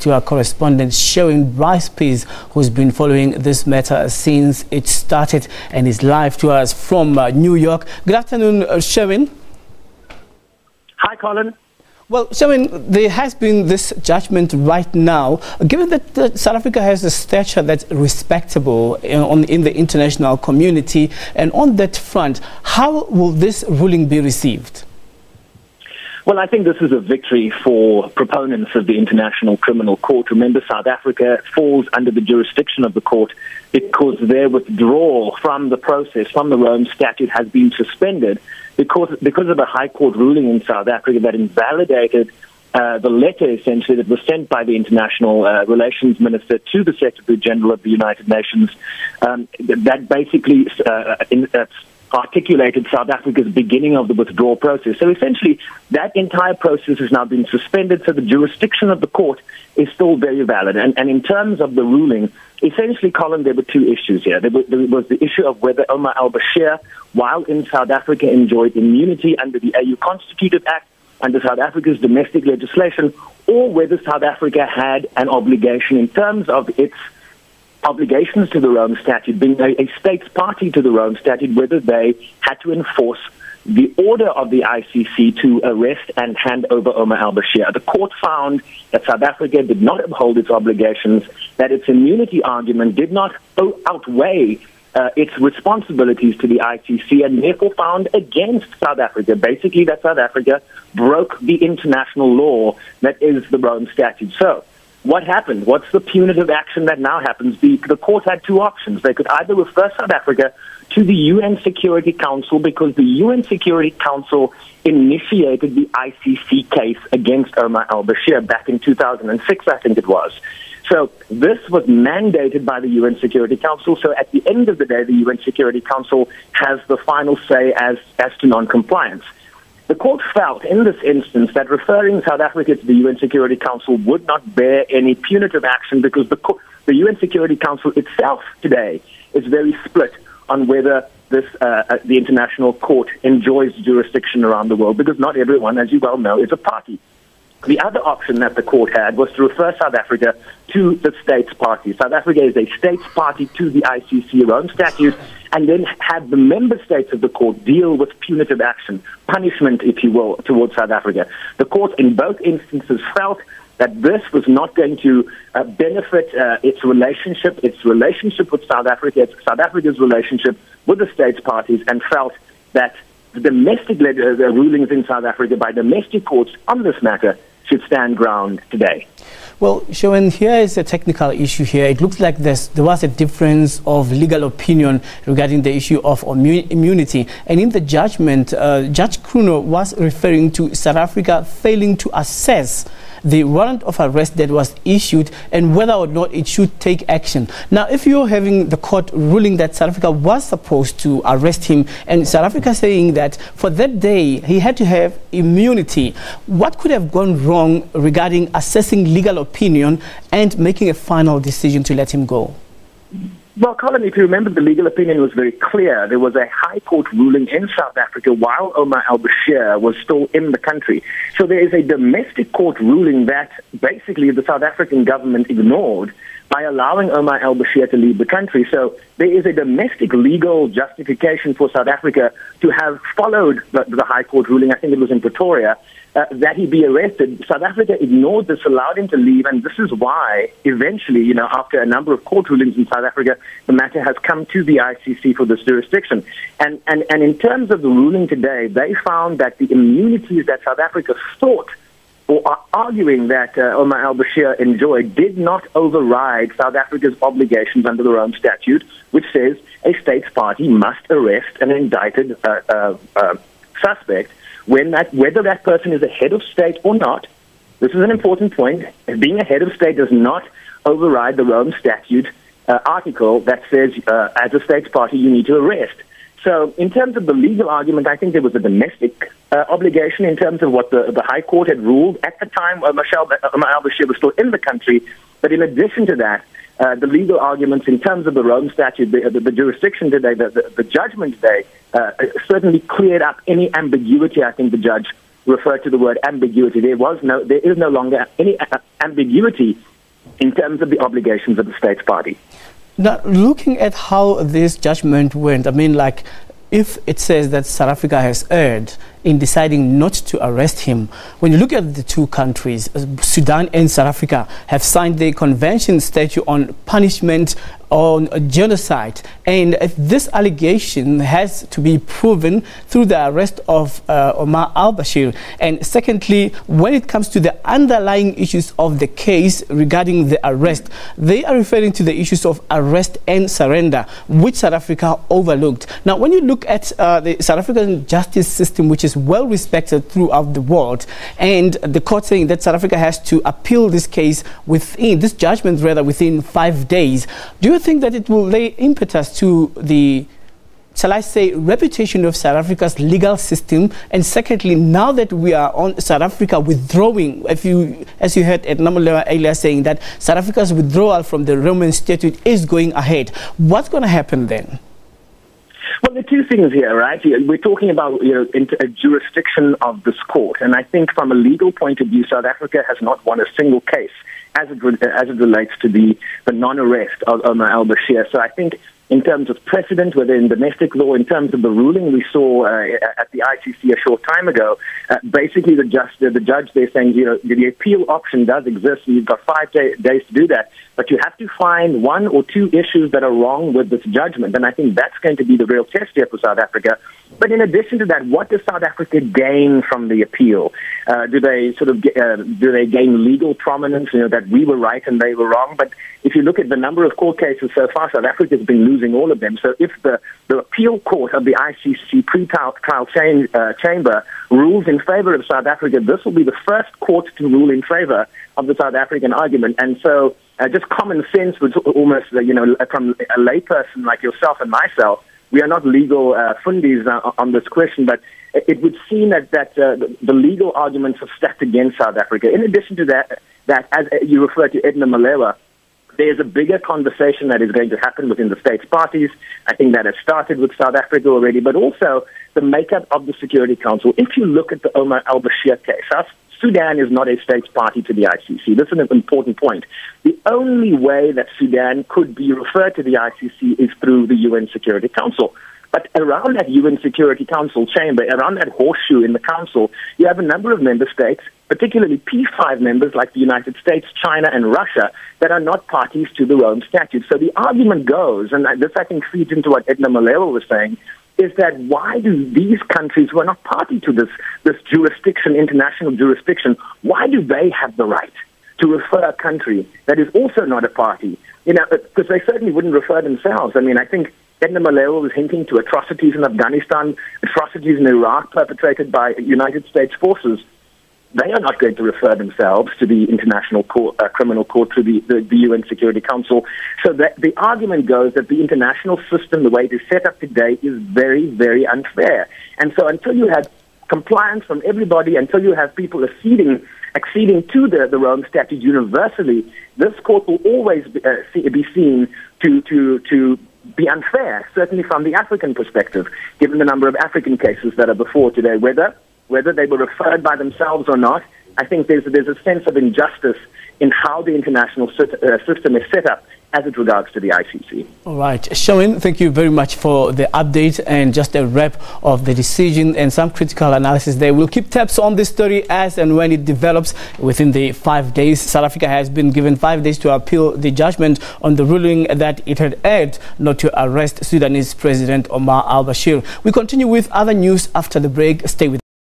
to our correspondent Shwerwin Bryce-Peace, who's been following this matter since it started and is live to us from New York. Good afternoon, Shwerwin. Hi, Colin. Well, Shwerwin, there has been this judgment right now. Given that South Africa has a stature that's respectable in the international community, and on that front, how will this ruling be received? Well, I think this is a victory for proponents of the International Criminal Court. Remember, South Africa falls under the jurisdiction of the court because their withdrawal from the process, from the Rome Statute, has been suspended because of a High Court ruling in South Africa that invalidated the letter, essentially, that was sent by the International Relations Minister to the Secretary General of the United Nations that basically articulated South Africa's beginning of the withdrawal process. So essentially, that entire process has now been suspended, so the jurisdiction of the court is still very valid. And in terms of the ruling, essentially, Colin, there were two issues here. There was the issue of whether Omar Al-Bashir, while in South Africa, enjoyed immunity under the AU Constitutive Act, under South Africa's domestic legislation, or whether South Africa had an obligation in terms of its obligations to the Rome Statute, being a state's party to the Rome Statute, whether they had to enforce the order of the ICC to arrest and hand over Omar Al-Bashir. The court found that South Africa did not uphold its obligations, that its immunity argument did not outweigh its responsibilities to the ICC, and therefore found against South Africa, basically that South Africa broke the international law that is the Rome Statute. So, what happened? What's the punitive action that now happens? The court had two options. They could either refer South Africa to the UN Security Council because the UN Security Council initiated the ICC case against Omar Al-Bashir back in 2006, I think it was. So this was mandated by the UN Security Council. So at the end of the day, the UN Security Council has the final say as to non-compliance. The court felt in this instance that referring South Africa to the UN Security Council would not bear any punitive action because the UN Security Council itself today is very split on whether the International Court enjoys jurisdiction around the world, because not everyone, as you well know, is a party. The other option that the court had was to refer South Africa to the state's party. South Africa is a state's party to the ICC Rome Statute, and then have the member states of the court deal with punitive action, punishment, if you will, towards South Africa. The court in both instances felt that this was not going to benefit its relationship with South Africa, South Africa's relationship with the state's parties, and felt that the domestic rulings in South Africa by domestic courts on this matter should stand ground today. Well, Shwerwin, here is a technical issue here. It looks like there was a difference of legal opinion regarding the issue of immunity. And in the judgment, Judge Cuno was referring to South Africa failing to assess the warrant of arrest that was issued and whether or not it should take action. Now, if you're having the court ruling that South Africa was supposed to arrest him, and South Africa saying that for that day he had to have immunity, what could have gone wrong regarding assessing legal opinion and making a final decision to let him go? Well, Colin, if you remember, the legal opinion was very clear. There was a High Court ruling in South Africa while Omar Al-Bashir was still in the country. So there is a domestic court ruling that basically the South African government ignored by allowing Omar Al-Bashir to leave the country. So there is a domestic legal justification for South Africa to have followed the High Court ruling, I think it was in Pretoria, that he be arrested. South Africa ignored this, allowed him to leave, and this is why eventually, after a number of court rulings in South Africa, the matter has come to the ICC for this jurisdiction. And in terms of the ruling today, they found that the immunities that South Africa sought or are arguing that Omar Al-Bashir enjoyed did not override South Africa's obligations under the Rome Statute, which says a state's party must arrest an indicted suspect whether that person is a head of state or not. This is an important point. Being a head of state does not override the Rome Statute article that says as a state's party you need to arrest. So in terms of the legal argument, I think there was a domestic obligation in terms of what the High Court had ruled at the time. Omar Al-Bashir was still in the country. But in addition to that, the legal arguments in terms of the Rome Statute, the jurisdiction today, the judgment today, certainly cleared up any ambiguity. I think the judge referred to the word ambiguity. There is no longer any ambiguity in terms of the obligations of the state's party. Now, looking at how this judgment went, I mean, like, if it says that South Africa has erred in deciding not to arrest him, when you look at the two countries, Sudan and South Africa have signed the Convention Statute on Punishment on Genocide, and this allegation has to be proven through the arrest of Omar Al-Bashir. And secondly, when it comes to the underlying issues of the case regarding the arrest, they are referring to the issues of arrest and surrender, which South Africa overlooked. Now, when you look at the South African justice system, which is well respected throughout the world, and the court saying that South Africa has to appeal this case within, this judgment rather, within 5 days, do you think that it will lay impetus to the, shall I say, reputation of South Africa's legal system? And secondly, now that we are on South Africa withdrawing, as you heard Edna Molewa earlier saying that South Africa's withdrawal from the Rome Statute is going ahead, what's going to happen then? Well, there are two things here, right? We're talking about a jurisdiction of this court, and I think from a legal point of view, South Africa has not won a single case as it relates to the non-arrest of Omar Al-Bashir. So I think in terms of precedent, whether in domestic law, in terms of the ruling we saw at the ICC a short time ago, basically the judge there saying, the appeal option does exist, and you've got 5 days to do that, but you have to find one or two issues that are wrong with this judgment, and I think that's going to be the real test here for South Africa. But in addition to that, what does South Africa gain from the appeal? Do they gain legal prominence, that we were right and they were wrong? But if you look at the number of court cases so far, South Africa has been losing all of them. So if the appeal court of the ICC pre-trial chamber rules in favor of South Africa, this will be the first court to rule in favor of the South African argument. And so just common sense would almost, from a layperson like yourself and myself, we are not legal fundis on this question, but it would seem that the legal arguments have stacked against South Africa. In addition to that, as you referred to Edna Molewa, there's a bigger conversation that is going to happen within the states parties. I think that has started with South Africa already, but also the makeup of the Security Council. If you look at the Omar Al-Bashir case, Sudan is not a states party to the ICC. This is an important point. The only way that Sudan could be referred to the ICC is through the UN Security Council. But around that UN Security Council chamber, around that horseshoe in the council, you have a number of member states, particularly P5 members like the United States, China, and Russia, that are not parties to the Rome Statute. So the argument goes, and this I think feeds into what Edna Molewa was saying, is that why do these countries who are not party to this jurisdiction, international jurisdiction, why do they have the right to refer a country that is also not a party? Because they certainly wouldn't refer themselves. I mean, I think Edna Molewa was hinting to atrocities in Afghanistan, atrocities in Iraq perpetrated by United States forces. They are not going to refer themselves to the International Criminal Court, to the UN Security Council. So the argument goes that the international system, the way it is set up today, is very, very unfair. And so until you have compliance from everybody, until you have people acceding to the Rome Statute universally, this court will always be seen to be unfair, certainly from the African perspective, given the number of African cases that are before today, whether they were referred by themselves or not. I think there's a sense of injustice in how the international system is set up as it regards to the ICC. All right. Shwerwin, thank you very much for the update and just a wrap of the decision and some critical analysis there. We'll keep tabs on this story as and when it develops within the 5 days. South Africa has been given 5 days to appeal the judgment on the ruling that it had erred not to arrest Sudanese President Omar Al-Bashir. We continue with other news after the break. Stay with us.